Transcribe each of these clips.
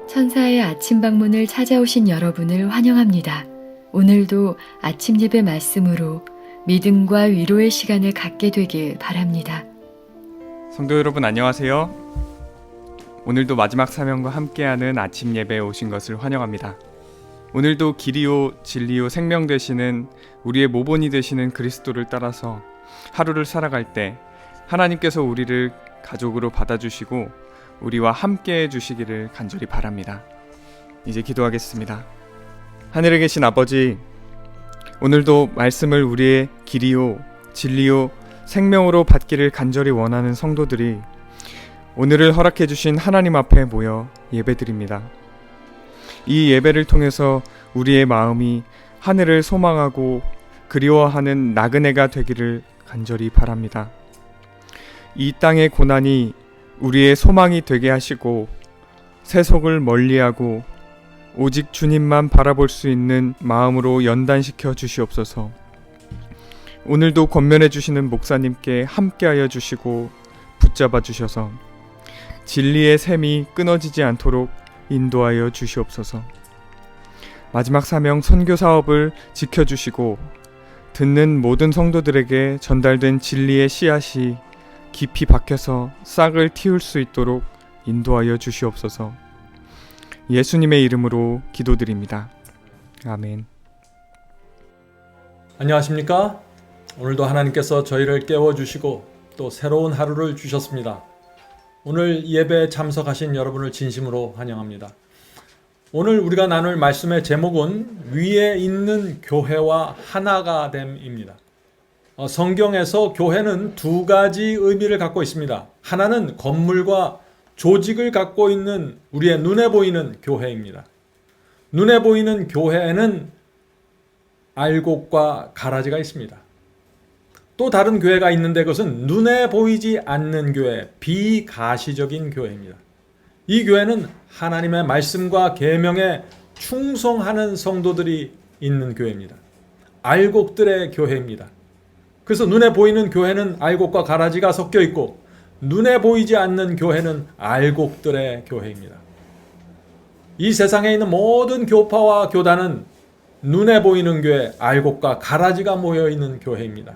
천사의 아침 방문을 찾아오신 여러분을 환영합니다. 오늘도 아침 예배 말씀으로 믿음과 위로의 시간을 갖게 되길 바랍니다. 성도 여러분 안녕하세요. 오늘도 마지막 사명과 함께하는 아침 예배에 오신 것을 환영합니다. 오늘도 길이요 진리요 생명 되시는 우리의 모본이 되시는 그리스도를 따라서 하루를 살아갈 때 하나님께서 우리를 가족으로 받아주시고 우리와 함께해 주시기를 간절히 바랍니다. 이제 기도하겠습니다. 하늘에 계신 아버지, 오늘도 말씀을 우리의 길이요 진리요 생명으로 받기를 간절히 원하는 성도들이 오늘을 허락해 주신 하나님 앞에 모여 예배드립니다. 이 예배를 통해서 우리의 마음이 하늘을 소망하고 그리워하는 나그네가 되기를 간절히 바랍니다. 이 땅의 고난이 우리의 소망이 되게 하시고 세속을 멀리하고 오직 주님만 바라볼 수 있는 마음으로 연단시켜 주시옵소서. 오늘도 권면해 주시는 목사님께 함께하여 주시고 붙잡아 주셔서 진리의 샘이 끊어지지 않도록 인도하여 주시옵소서. 마지막 사명 선교 사업을 지켜주시고 듣는 모든 성도들에게 전달된 진리의 씨앗이 깊이 박혀서 싹을 틔울 수 있도록 인도하여 주시옵소서. 예수님의 이름으로 기도드립니다. 아멘. 안녕하십니까? 오늘도 하나님께서 저희를 깨워주시고 또 새로운 하루를 주셨습니다. 오늘 예배에 참석하신 여러분을 진심으로 환영합니다. 오늘 우리가 나눌 말씀의 제목은 위에 있는 교회와 하나가 됨입니다. 성경에서 교회는 두 가지 의미를 갖고 있습니다. 하나는 건물과 조직을 갖고 있는 우리의 눈에 보이는 교회입니다. 눈에 보이는 교회에는 알곡과 가라지가 있습니다. 또 다른 교회가 있는데 그것은 눈에 보이지 않는 교회, 비가시적인 교회입니다. 이 교회는 하나님의 말씀과 계명에 충성하는 성도들이 있는 교회입니다. 알곡들의 교회입니다. 그래서 눈에 보이는 교회는 알곡과 가라지가 섞여 있고 눈에 보이지 않는 교회는 알곡들의 교회입니다. 이 세상에 있는 모든 교파와 교단은 눈에 보이는 교회, 알곡과 가라지가 모여 있는 교회입니다.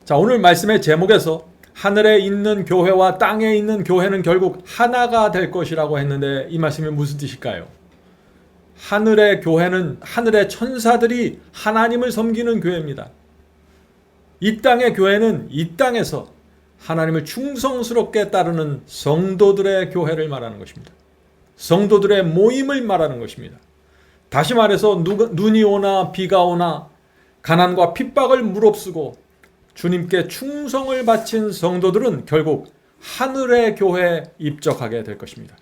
자, 오늘 말씀의 제목에서 하늘에 있는 교회와 땅에 있는 교회는 결국 하나가 될 것이라고 했는데 이 말씀이 무슨 뜻일까요? 하늘의 교회는 하늘의 천사들이 하나님을 섬기는 교회입니다. 이 땅의 교회는 이 땅에서 하나님을 충성스럽게 따르는 성도들의 교회를 말하는 것입니다. 성도들의 모임을 말하는 것입니다. 다시 말해서 눈이 오나 비가 오나 가난과 핍박을 무릅쓰고 주님께 충성을 바친 성도들은 결국 하늘의 교회에 입적하게 될 것입니다.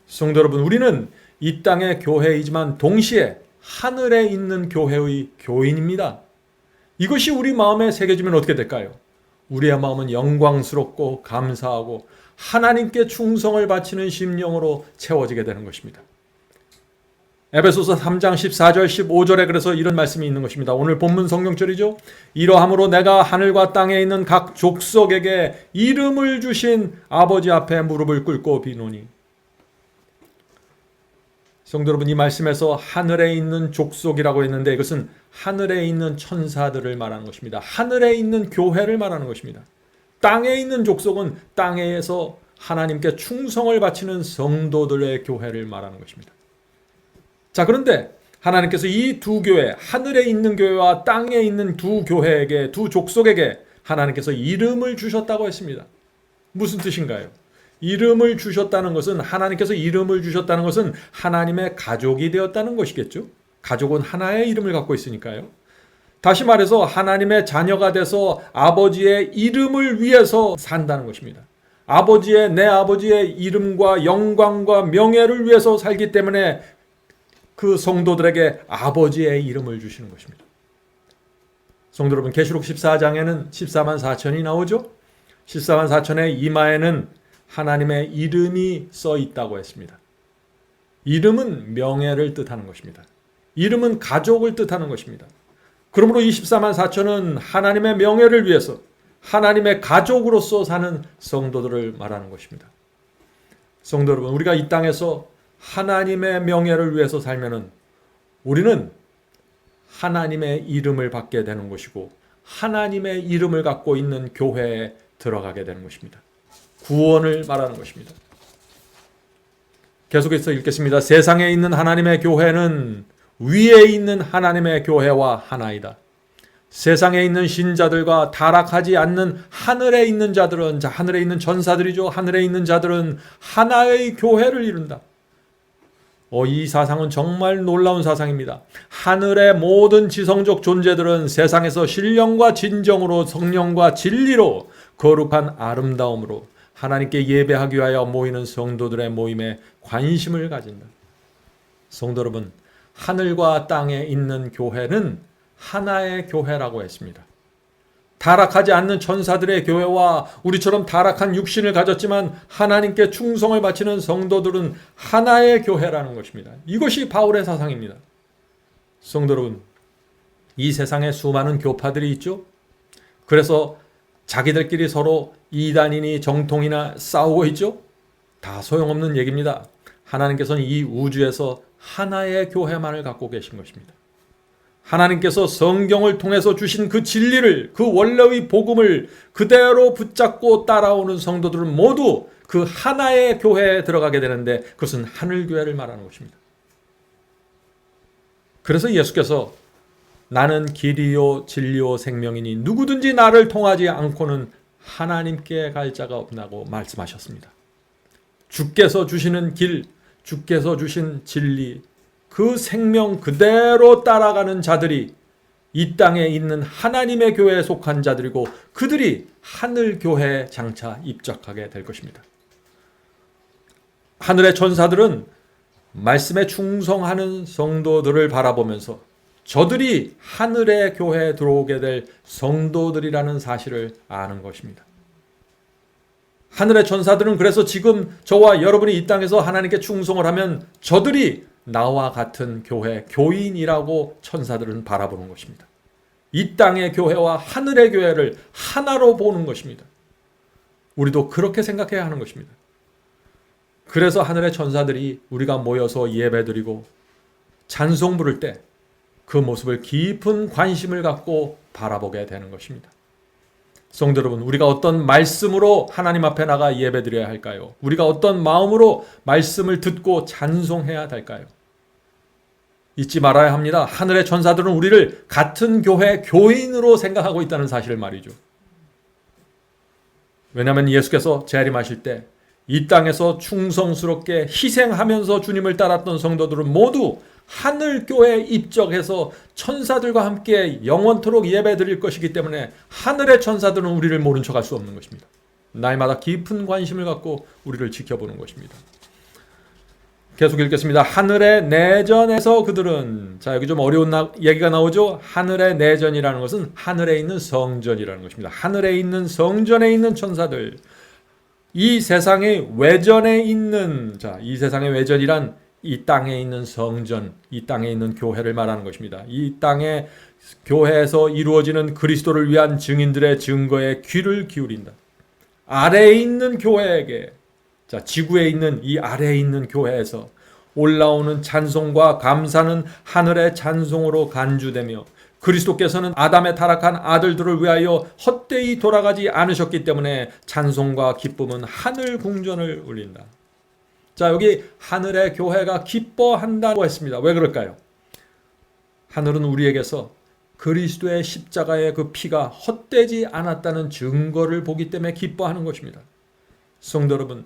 성도 여러분, 우리는 이 땅의 교회이지만 동시에 하늘에 있는 교회의 교인입니다. 이것이 우리 마음에 새겨지면 어떻게 될까요? 우리의 마음은 영광스럽고 감사하고 하나님께 충성을 바치는 심령으로 채워지게 되는 것입니다. 에베소서 3장 14절 15절에 그래서 이런 말씀이 있는 것입니다. 오늘 본문 성경절이죠. 이러함으로 내가 하늘과 땅에 있는 각 족속에게 이름을 주신 아버지 앞에 무릎을 꿇고 비노니. 성도 여러분, 이 말씀에서 하늘에 있는 족속이라고 했는데 이것은 하늘에 있는 천사들을 말하는 것입니다. 하늘에 있는 교회를 말하는 것입니다. 땅에 있는 족속은 땅에서 하나님께 충성을 바치는 성도들의 교회를 말하는 것입니다. 자, 그런데 하나님께서 이 두 교회, 하늘에 있는 교회와 땅에 있는 두 교회에게, 두 족속에게 하나님께서 이름을 주셨다고 했습니다. 무슨 뜻인가요? 이름을 주셨다는 것은, 하나님께서 이름을 주셨다는 것은 하나님의 가족이 되었다는 것이겠죠. 가족은 하나의 이름을 갖고 있으니까요. 다시 말해서 하나님의 자녀가 돼서 아버지의 이름을 위해서 산다는 것입니다. 내 아버지의 이름과 영광과 명예를 위해서 살기 때문에 그 성도들에게 아버지의 이름을 주시는 것입니다. 성도 여러분, 계시록 14장에는 14만 4천이 나오죠. 14만 4천의 이마에는 하나님의 이름이 써 있다고 했습니다. 이름은 명예를 뜻하는 것입니다. 이름은 가족을 뜻하는 것입니다. 그러므로 24만 4천은 하나님의 명예를 위해서 하나님의 가족으로서 사는 성도들을 말하는 것입니다. 성도 여러분, 우리가 이 땅에서 하나님의 명예를 위해서 살면은 우리는 하나님의 이름을 받게 되는 것이고 하나님의 이름을 갖고 있는 교회에 들어가게 되는 것입니다. 구원을 말하는 것입니다. 계속해서 읽겠습니다. 세상에 있는 하나님의 교회는 위에 있는 하나님의 교회와 하나이다. 세상에 있는 신자들과 타락하지 않는 하늘에 있는 자들은, 하늘에 있는 전사들이죠. 하늘에 있는 자들은 하나의 교회를 이룬다. 이 사상은 정말 놀라운 사상입니다. 하늘의 모든 지성적 존재들은 세상에서 신령과 진정으로, 성령과 진리로, 거룩한 아름다움으로 하나님께 예배하기 위하여 모이는 성도들의 모임에 관심을 가진다. 성도 여러분, 하늘과 땅에 있는 교회는 하나의 교회라고 했습니다. 타락하지 않는 천사들의 교회와 우리처럼 타락한 육신을 가졌지만 하나님께 충성을 바치는 성도들은 하나의 교회라는 것입니다. 이것이 바울의 사상입니다. 성도 여러분, 이 세상에 수많은 교파들이 있죠. 그래서 자기들끼리 서로 이단이니 정통이나 싸우고 있죠. 다 소용없는 얘기입니다. 하나님께서는 이 우주에서 하나의 교회만을 갖고 계신 것입니다. 하나님께서 성경을 통해서 주신 그 진리를, 그 원래의 복음을 그대로 붙잡고 따라오는 성도들은 모두 그 하나의 교회에 들어가게 되는데 그것은 하늘교회를 말하는 것입니다. 그래서 예수께서 나는 길이요 진리요 생명이니 누구든지 나를 통하지 않고는 하나님께 갈 자가 없다고 말씀하셨습니다. 주께서 주시는 길, 주께서 주신 진리, 그 생명 그대로 따라가는 자들이 이 땅에 있는 하나님의 교회에 속한 자들이고 그들이 하늘교회에 장차 입적하게 될 것입니다. 하늘의 천사들은 말씀에 충성하는 성도들을 바라보면서 저들이 하늘의 교회에 들어오게 될 성도들이라는 사실을 아는 것입니다. 하늘의 천사들은 그래서 지금 저와 여러분이 이 땅에서 하나님께 충성을 하면 저들이 나와 같은 교회, 교인이라고 천사들은 바라보는 것입니다. 이 땅의 교회와 하늘의 교회를 하나로 보는 것입니다. 우리도 그렇게 생각해야 하는 것입니다. 그래서 하늘의 천사들이 우리가 모여서 예배드리고 찬송 부를 때 그 모습을 깊은 관심을 갖고 바라보게 되는 것입니다. 성도 여러분, 우리가 어떤 말씀으로 하나님 앞에 나가 예배드려야 할까요? 우리가 어떤 마음으로 말씀을 듣고 찬송해야 될까요? 잊지 말아야 합니다. 하늘의 천사들은 우리를 같은 교회 교인으로 생각하고 있다는 사실을 말이죠. 왜냐하면 예수께서 재림하실 때 이 땅에서 충성스럽게 희생하면서 주님을 따랐던 성도들은 모두 하늘교회에 입적해서 천사들과 함께 영원토록 예배드릴 것이기 때문에 하늘의 천사들은 우리를 모른 척할 수 없는 것입니다. 날마다 깊은 관심을 갖고 우리를 지켜보는 것입니다. 계속 읽겠습니다. 하늘의 내전에서 그들은, 자 여기 좀 어려운 얘기가 나오죠. 하늘의 내전이라는 것은 하늘에 있는 성전이라는 것입니다. 하늘에 있는 성전에 있는 천사들, 이 세상의 외전에 있는, 이 세상의 외전이란 이 땅에 있는 성전, 이 땅에 있는 교회를 말하는 것입니다. 이 땅의 교회에서 이루어지는 그리스도를 위한 증인들의 증거에 귀를 기울인다. 아래에 있는 교회에게, 지구에 있는 이 아래에 있는 교회에서 올라오는 찬송과 감사는 하늘의 찬송으로 간주되며 그리스도께서는 아담의 타락한 아들들을 위하여 헛되이 돌아가지 않으셨기 때문에 찬송과 기쁨은 하늘 궁전을 울린다. 자, 여기 하늘의 교회가 기뻐한다고 했습니다. 왜 그럴까요? 하늘은 우리에게서 그리스도의 십자가의 그 피가 헛되지 않았다는 증거를 보기 때문에 기뻐하는 것입니다. 성도 여러분,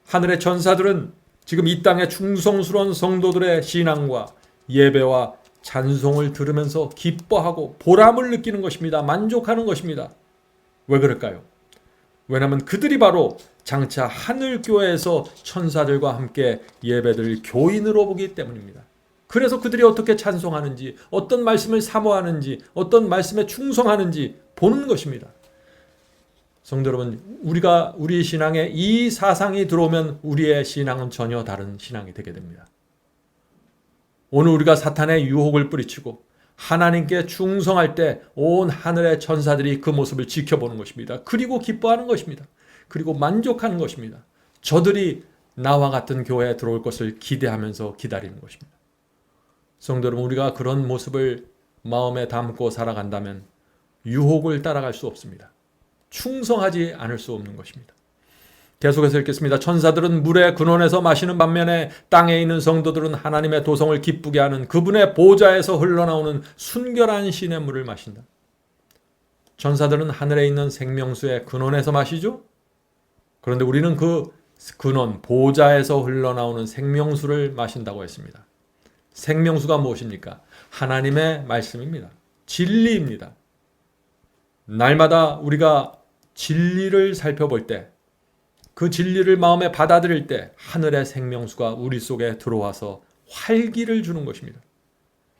하늘의 천사들은 지금 이 땅의 충성스러운 성도들의 신앙과 예배와 찬송을 들으면서 기뻐하고 보람을 느끼는 것입니다. 만족하는 것입니다. 왜 그럴까요? 왜냐하면 그들이 바로 장차 하늘교회에서 천사들과 함께 예배드릴 교인으로 보기 때문입니다. 그래서 그들이 어떻게 찬송하는지, 어떤 말씀을 사모하는지, 어떤 말씀에 충성하는지 보는 것입니다. 성도 여러분, 우리 신앙에 이 사상이 들어오면 우리의 신앙은 전혀 다른 신앙이 되게 됩니다. 오늘 우리가 사탄의 유혹을 뿌리치고 하나님께 충성할 때 온 하늘의 천사들이 그 모습을 지켜보는 것입니다. 그리고 기뻐하는 것입니다. 그리고 만족하는 것입니다. 저들이 나와 같은 교회에 들어올 것을 기대하면서 기다리는 것입니다. 성도 여러분, 우리가 그런 모습을 마음에 담고 살아간다면 유혹을 따라갈 수 없습니다. 충성하지 않을 수 없는 것입니다. 계속해서 읽겠습니다. 천사들은 물의 근원에서 마시는 반면에 땅에 있는 성도들은 하나님의 도성을 기쁘게 하는 그분의 보좌에서 흘러나오는 순결한 신의 물을 마신다. 천사들은 하늘에 있는 생명수의 근원에서 마시죠. 그런데 우리는 그 근원, 보좌에서 흘러나오는 생명수를 마신다고 했습니다. 생명수가 무엇입니까? 하나님의 말씀입니다. 진리입니다. 날마다 우리가 진리를 살펴볼 때, 그 진리를 마음에 받아들일 때 하늘의 생명수가 우리 속에 들어와서 활기를 주는 것입니다.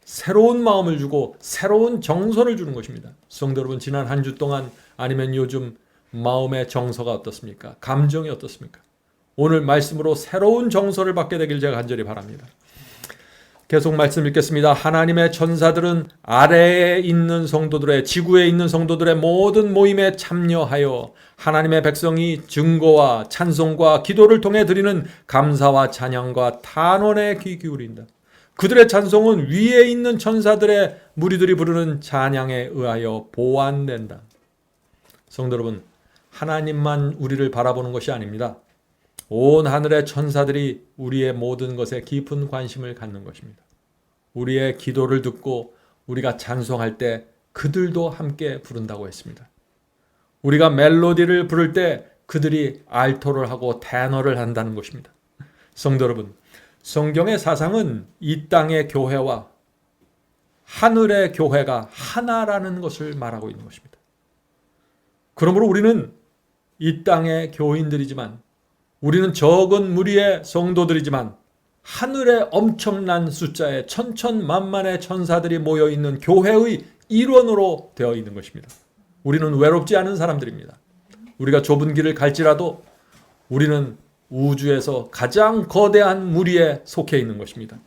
새로운 마음을 주고 새로운 정서를 주는 것입니다. 성도 여러분, 지난 한 주 동안 아니면 요즘 마음의 정서가 어떻습니까? 감정이 어떻습니까? 오늘 말씀으로 새로운 정서를 받게 되길 제가 간절히 바랍니다. 계속 말씀 읽겠습니다. 하나님의 천사들은 아래에 있는 성도들의, 지구에 있는 성도들의 모든 모임에 참여하여 하나님의 백성이 증거와 찬송과 기도를 통해 드리는 감사와 찬양과 탄원에 귀 기울인다. 그들의 찬송은 위에 있는 천사들의 무리들이 부르는 찬양에 의하여 보완된다. 성도 여러분, 하나님만 우리를 바라보는 것이 아닙니다. 온 하늘의 천사들이 우리의 모든 것에 깊은 관심을 갖는 것입니다. 우리의 기도를 듣고 우리가 찬송할 때 그들도 함께 부른다고 했습니다. 우리가 멜로디를 부를 때 그들이 알토를 하고 테너를 한다는 것입니다. 성도 여러분, 성경의 사상은 이 땅의 교회와 하늘의 교회가 하나라는 것을 말하고 있는 것입니다. 그러므로 우리는 이 땅의 교인들이지만, 우리는 적은 무리의 성도들이지만 하늘의 엄청난 숫자의 천천만만의 천사들이 모여있는 교회의 일원으로 되어 있는 것입니다. 우리는 외롭지 않은 사람들입니다. 우리가 좁은 길을 갈지라도 우리는 우주에서 가장 거대한 무리에 속해 있는 것입니다.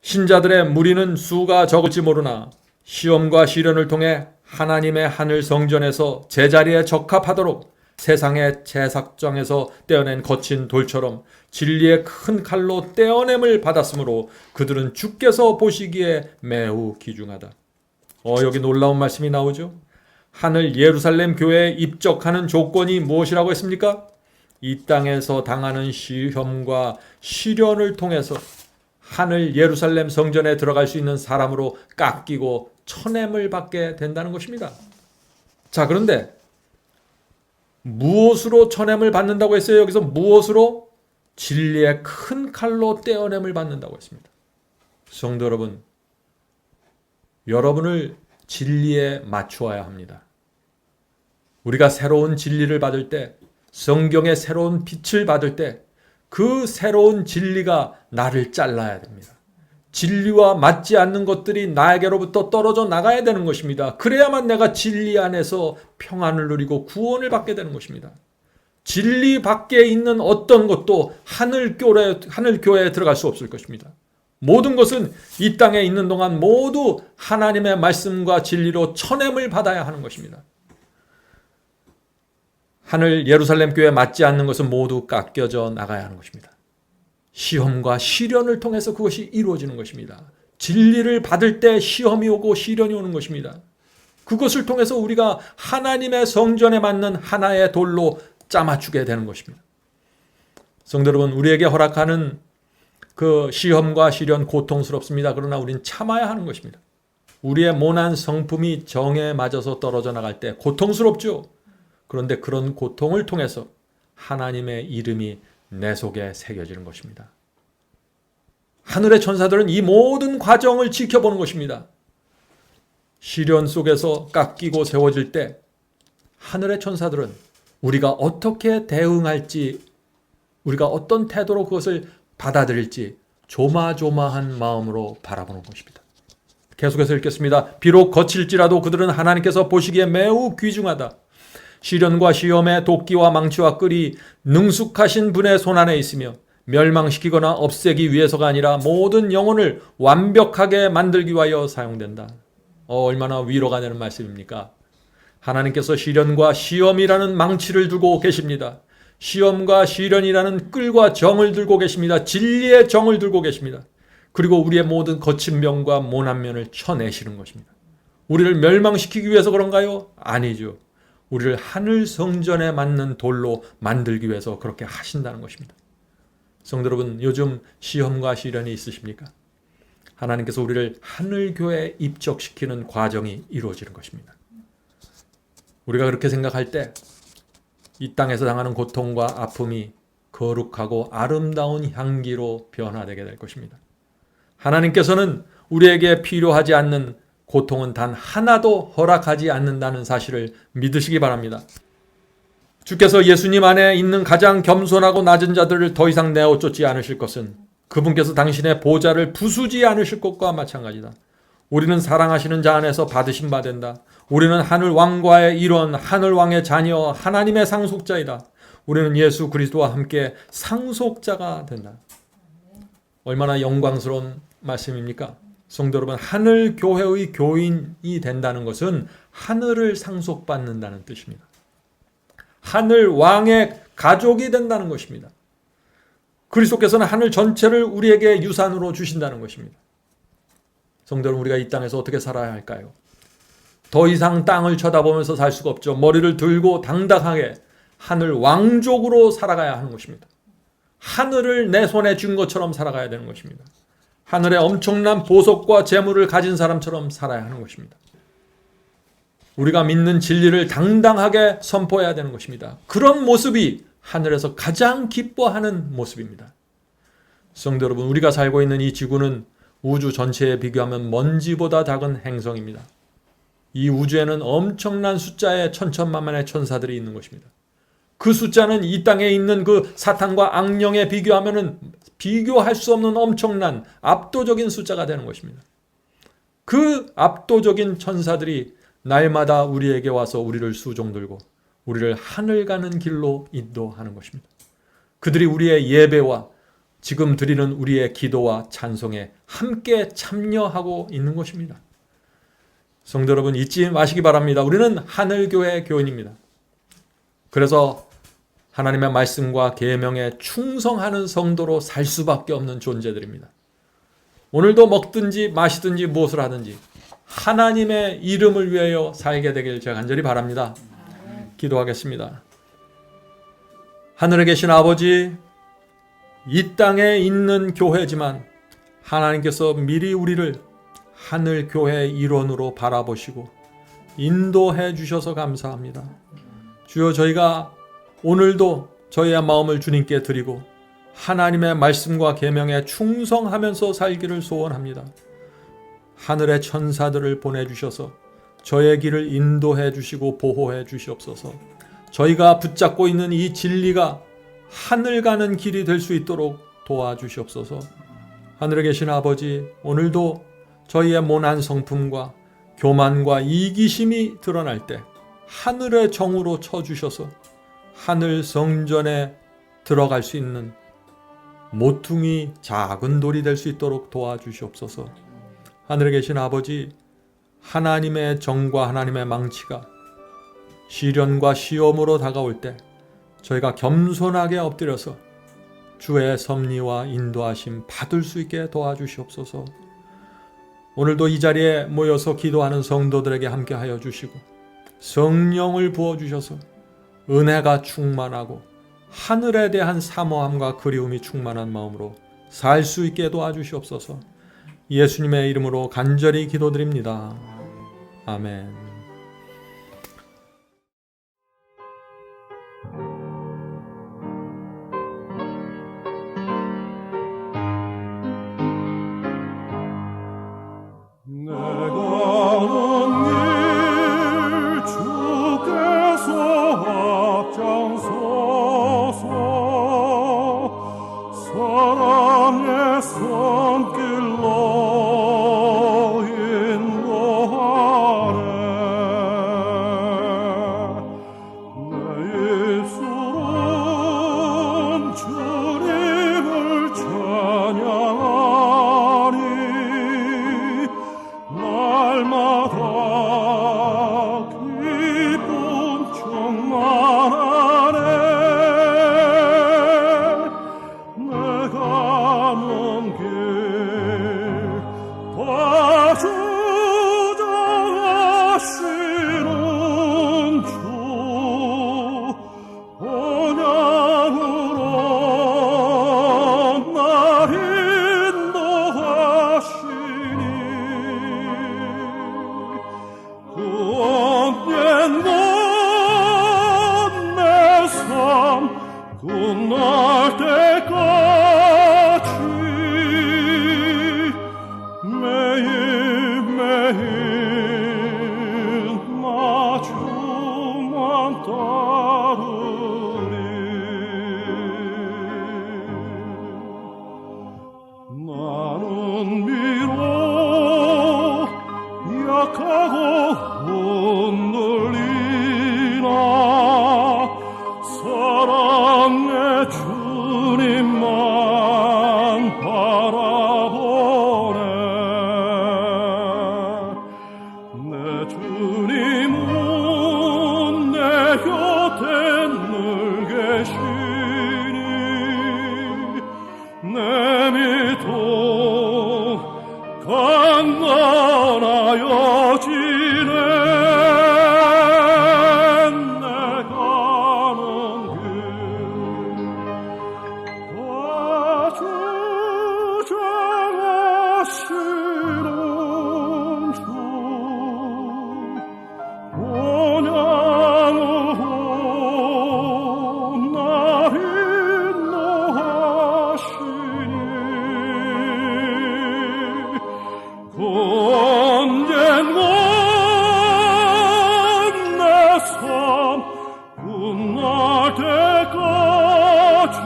신자들의 무리는 수가 적을지 모르나 시험과 시련을 통해 하나님의 하늘 성전에서 제자리에 적합하도록 세상의 제사장에서 떼어낸 거친 돌처럼 진리의 큰 칼로 떼어냄을 받았으므로 그들은 주께서 보시기에 매우 귀중하다. 여기 놀라운 말씀이 나오죠. 하늘 예루살렘 교회에 입적하는 조건이 무엇이라고 했습니까? 이 땅에서 당하는 시험과 시련을 통해서 하늘 예루살렘 성전에 들어갈 수 있는 사람으로 깎이고 천냄을 받게 된다는 것입니다. 자, 그런데 무엇으로 천냄을 받는다고 했어요? 여기서 무엇으로? 진리의 큰 칼로 떼어냄을 받는다고 했습니다. 성도 여러분, 여러분을 진리에 맞추어야 합니다. 우리가 새로운 진리를 받을 때, 성경의 새로운 빛을 받을 때 그 새로운 진리가 나를 잘라야 됩니다. 진리와 맞지 않는 것들이 나에게로부터 떨어져 나가야 되는 것입니다. 그래야만 내가 진리 안에서 평안을 누리고 구원을 받게 되는 것입니다. 진리 밖에 있는 어떤 것도 하늘 교회에 들어갈 수 없을 것입니다. 모든 것은 이 땅에 있는 동안 모두 하나님의 말씀과 진리로 천냄을 받아야 하는 것입니다. 하늘 예루살렘 교회에 맞지 않는 것은 모두 깎여져 나가야 하는 것입니다. 시험과 시련을 통해서 그것이 이루어지는 것입니다. 진리를 받을 때 시험이 오고 시련이 오는 것입니다. 그것을 통해서 우리가 하나님의 성전에 맞는 하나의 돌로 짜맞추게 되는 것입니다. 성도 여러분, 우리에게 허락하는 그 시험과 시련 고통스럽습니다. 그러나 우리는 참아야 하는 것입니다. 우리의 모난 성품이 정에 맞아서 떨어져 나갈 때 고통스럽죠. 그런데 그런 고통을 통해서 하나님의 이름이 내 속에 새겨지는 것입니다. 하늘의 천사들은 이 모든 과정을 지켜보는 것입니다. 시련 속에서 깎이고 세워질 때 하늘의 천사들은 우리가 어떻게 대응할지, 우리가 어떤 태도로 그것을 받아들일지 조마조마한 마음으로 바라보는 것입니다. 계속해서 읽겠습니다. 비록 거칠지라도 그들은 하나님께서 보시기에 매우 귀중하다. 시련과 시험의 도끼와 망치와 끌이 능숙하신 분의 손안에 있으며 멸망시키거나 없애기 위해서가 아니라 모든 영혼을 완벽하게 만들기 위하여 사용된다. 얼마나 위로가 되는 말씀입니까? 하나님께서 시련과 시험이라는 망치를 두고 계십니다. 시험과 시련이라는 끌과 정을 들고 계십니다. 진리의 정을 들고 계십니다. 그리고 우리의 모든 거친 면과 모난 면을 쳐내시는 것입니다. 우리를 멸망시키기 위해서 그런가요? 아니죠. 우리를 하늘 성전에 맞는 돌로 만들기 위해서 그렇게 하신다는 것입니다. 성도 여러분, 요즘 시험과 시련이 있으십니까? 하나님께서 우리를 하늘교회에 입적시키는 과정이 이루어지는 것입니다. 우리가 그렇게 생각할 때 이 땅에서 당하는 고통과 아픔이 거룩하고 아름다운 향기로 변화되게 될 것입니다. 하나님께서는 우리에게 필요하지 않는 고통은 단 하나도 허락하지 않는다는 사실을 믿으시기 바랍니다. 주께서 예수님 안에 있는 가장 겸손하고 낮은 자들을 더 이상 내어 쫓지 않으실 것은 그분께서 당신의 보좌를 부수지 않으실 것과 마찬가지다. 우리는 사랑하시는 자 안에서 받으신 바 된다. 우리는 하늘 왕과의 일원, 하늘 왕의 자녀, 하나님의 상속자이다. 우리는 예수 그리스도와 함께 상속자가 된다. 얼마나 영광스러운 말씀입니까? 성도 여러분, 하늘 교회의 교인이 된다는 것은 하늘을 상속받는다는 뜻입니다. 하늘 왕의 가족이 된다는 것입니다. 그리스도께서는 하늘 전체를 우리에게 유산으로 주신다는 것입니다. 성도 여러분, 우리가 이 땅에서 어떻게 살아야 할까요? 더 이상 땅을 쳐다보면서 살 수가 없죠. 머리를 들고 당당하게 하늘 왕족으로 살아가야 하는 것입니다. 하늘을 내 손에 쥔 것처럼 살아가야 되는 것입니다. 하늘의 엄청난 보석과 재물을 가진 사람처럼 살아야 하는 것입니다. 우리가 믿는 진리를 당당하게 선포해야 되는 것입니다. 그런 모습이 하늘에서 가장 기뻐하는 모습입니다. 성도 여러분, 우리가 살고 있는 이 지구는 우주 전체에 비교하면 먼지보다 작은 행성입니다. 이 우주에는 엄청난 숫자의 천천만만의 천사들이 있는 것입니다. 그 숫자는 이 땅에 있는 그 사탄과 악령에 비교하면 비교할 수 없는 엄청난 압도적인 숫자가 되는 것입니다. 그 압도적인 천사들이 날마다 우리에게 와서 우리를 수종들고 우리를 하늘 가는 길로 인도하는 것입니다. 그들이 우리의 예배와 지금 드리는 우리의 기도와 찬송에 함께 참여하고 있는 것입니다. 성도 여러분, 잊지 마시기 바랍니다. 우리는 하늘교회 교인입니다. 그래서 하나님의 말씀과 계명에 충성하는 성도로 살 수밖에 없는 존재들입니다. 오늘도 먹든지 마시든지 무엇을 하든지 하나님의 이름을 위하여 살게 되길 제가 간절히 바랍니다. 기도하겠습니다. 하늘에 계신 아버지, 이 땅에 있는 교회지만 하나님께서 미리 우리를 하늘 교회의 일원으로 바라보시고 인도해 주셔서 감사합니다. 주여, 저희가 오늘도 저희의 마음을 주님께 드리고 하나님의 말씀과 계명에 충성하면서 살기를 소원합니다. 하늘의 천사들을 보내주셔서 저의 길을 인도해 주시고 보호해 주시옵소서. 저희가 붙잡고 있는 이 진리가 하늘 가는 길이 될 수 있도록 도와주시옵소서. 하늘에 계신 아버지, 오늘도 저희의 모난 성품과 교만과 이기심이 드러날 때 하늘의 정으로 쳐주셔서 하늘 성전에 들어갈 수 있는 모퉁이 작은 돌이 될 수 있도록 도와주시옵소서. 하늘에 계신 아버지, 하나님의 정과 하나님의 망치가 시련과 시험으로 다가올 때 저희가 겸손하게 엎드려서 주의 섭리와 인도하심 받을 수 있게 도와주시옵소서. 오늘도 이 자리에 모여서 기도하는 성도들에게 함께하여 주시고 성령을 부어주셔서 은혜가 충만하고 하늘에 대한 사모함과 그리움이 충만한 마음으로 살 수 있게 도와주시옵소서. 예수님의 이름으로 간절히 기도드립니다. 아멘. 사랑의 손길로 인도하네. 주님만 바라보네. 내 주님은 내 곁에 늘 계시니 내 믿음 강건하여지네. 내 가는 길 다 주장하시는 주 온양으로 날 인도하시니 그 언젠가 내 삶 끝날 때까지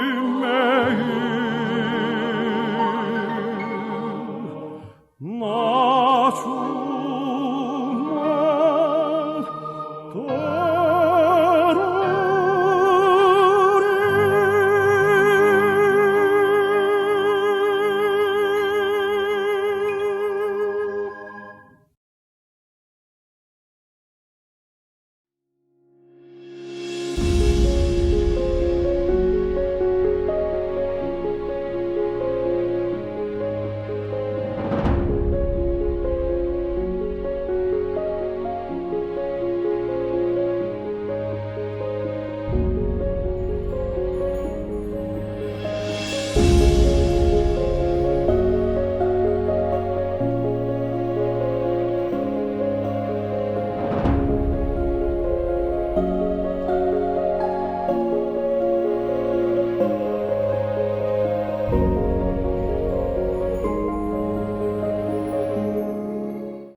매일매일 나 주만 주